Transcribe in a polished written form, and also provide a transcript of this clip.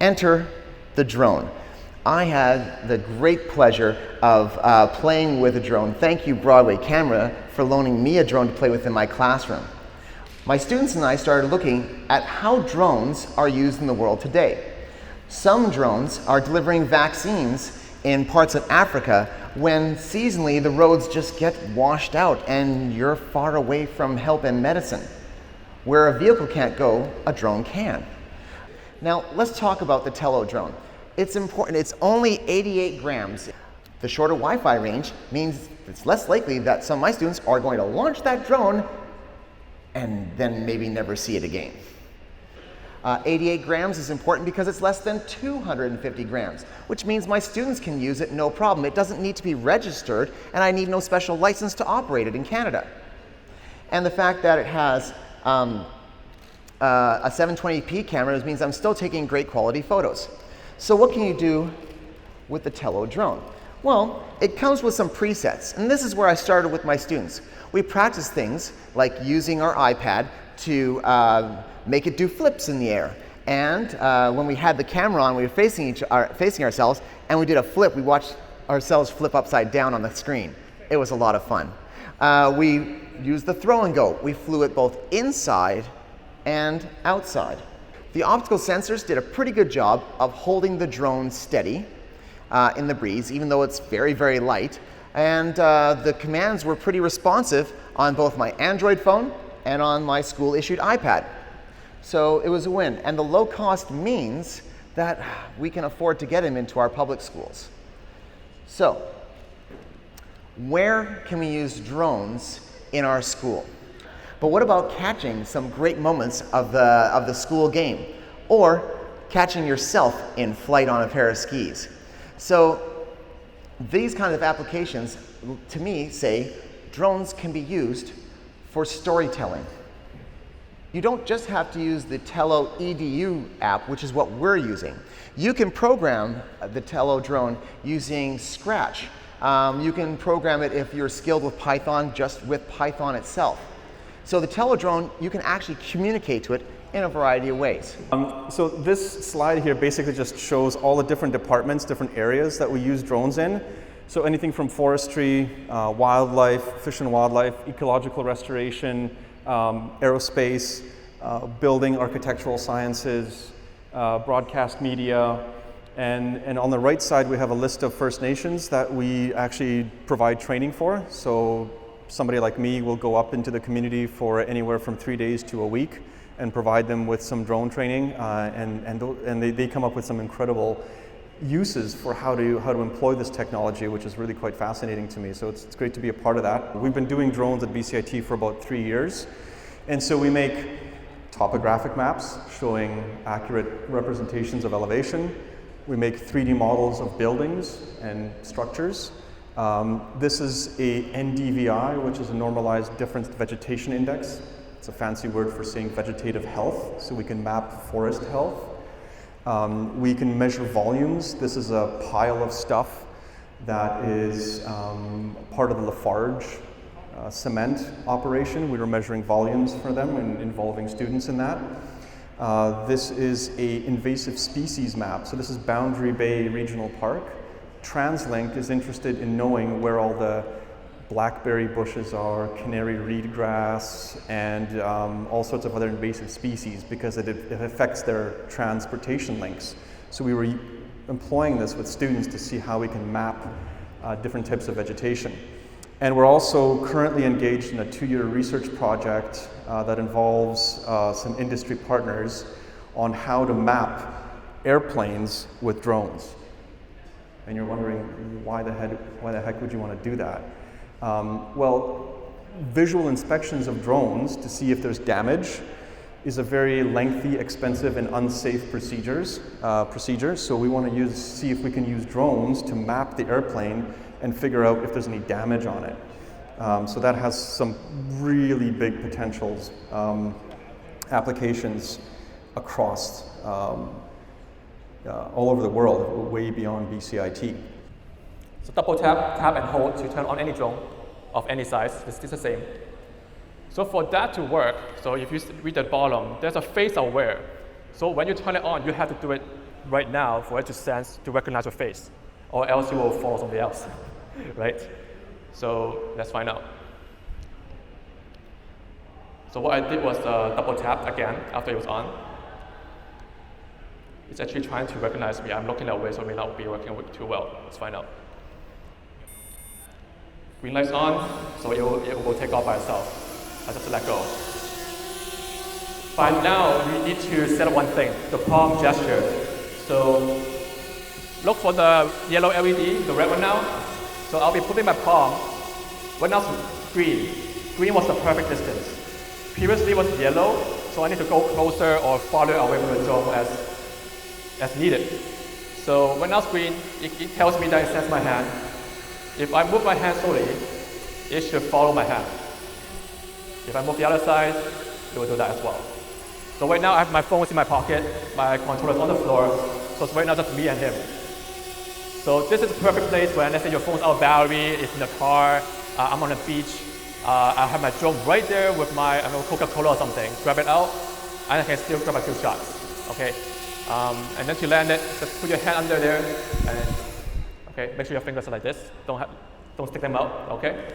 enter the drone. I had the great pleasure of playing with a drone. Thank you, Broadway Camera, for loaning me a drone to play with in my classroom. My students and I started looking at how drones are used in the world today. Some drones are delivering vaccines in parts of Africa when seasonally the roads just get washed out and you're far away from help and medicine. Where a vehicle can't go, a drone can. Now let's talk about the Tello drone. It's important, it's only 88 grams. The shorter Wi-Fi range means it's less likely that some of my students are going to launch that drone and then maybe never see it again. 88 grams is important because it's less than 250 grams, which means my students can use it no problem. It doesn't need to be registered, and I need no special license to operate it in Canada. And the fact that it has a 720p camera means I'm still taking great quality photos. So what can you do with the Tello drone? Well, it comes with some presets, and this is where I started with my students. We practice things like using our iPad to make it do flips in the air. And when we had the camera on, we were facing ourselves, and we did a flip. We watched ourselves flip upside down on the screen. It was a lot of fun. We used the throw and go. We flew it both inside and outside. The optical sensors did a pretty good job of holding the drone steady in the breeze, even though it's very, very light. And the commands were pretty responsive on both my Android phone and on my school-issued iPad. So it was a win. And the low cost means that we can afford to get them into our public schools. So where can we use drones in our school? But what about catching some great moments of the school game, or catching yourself in flight on a pair of skis? So these kind of applications, to me, say drones can be used for storytelling. You don't just have to use the Tello EDU app, which is what we're using. You can program the Tello drone using Scratch. You can program it if you're skilled with Python, just with Python itself. So the Tello drone, you can actually communicate to it in a variety of ways. So this slide here basically just shows all the different departments, different areas that we use drones in. So anything from forestry, wildlife, fish and wildlife, ecological restoration, aerospace, building, architectural sciences, broadcast media, and on the right side we have a list of First Nations that we actually provide training for. So somebody like me will go up into the community for anywhere from 3 days to a week and provide them with some drone training, and they come up with some incredible uses for how to employ this technology, which is really quite fascinating to me. So it's great to be a part of that. We've been doing drones at BCIT for about 3 years, and so we make topographic maps showing accurate representations of elevation. We make 3D models of buildings and structures. This is a NDVI, which is a normalized difference vegetation index. It's a fancy word for saying vegetative health, so we can map forest health. We can measure volumes. This is a pile of stuff that is part of the Lafarge cement operation. We were measuring volumes for them and involving students in that. This is an invasive species map. So this is Boundary Bay Regional Park. TransLink is interested in knowing where all the blackberry bushes are, canary reed grass, and all sorts of other invasive species, because it affects their transportation links. So we were employing this with students to see how we can map different types of vegetation. And we're also currently engaged in a 2-year research project that involves some industry partners on how to map airplanes with drones. And you're wondering, why the heck would you want to do that? Well, visual inspections of drones to see if there's damage is a very lengthy, expensive, and unsafe procedure. So we want to see if we can use drones to map the airplane and figure out if there's any damage on it. So that has some really big potentials, applications across all over the world, way beyond BCIT. So double tap, tap and hold to turn on any drone of any size. It's the same. So for that to work, so if you read the bottom, there's a phase aware. So when you turn it on, you have to do it right now for it to sense, to recognize your face, or else you will follow somebody else, right? So let's find out. So what I did was double tap again after it was on. It's actually trying to recognize me. I'm looking that way, so it may not be working too well. Let's find out. Green light's on, so it will take off by itself. I just let go. But now we need to set up one thing, the palm gesture. So look for the yellow LED, the red one now. So I'll be putting my palm. Right now it's green. Green was the perfect distance. Previously it was yellow, so I need to go closer or farther away from the drone as needed. So when now it's green, it tells me that it sends my hand. If I move my hand slowly, it should follow my hand. If I move the other side, it will do that as well. So right now I have my phone in my pocket, my controller's on the floor, so it's right now just me and him. So this is the perfect place when, let's say your phone's out of battery, it's in the car, I'm on a beach, I have my drone right there with my Coca-Cola or something, grab it out, and I can still grab a few shots, okay? And then to land it, just put your hand under there, and okay, make sure your fingers are like this, don't stick them out, okay?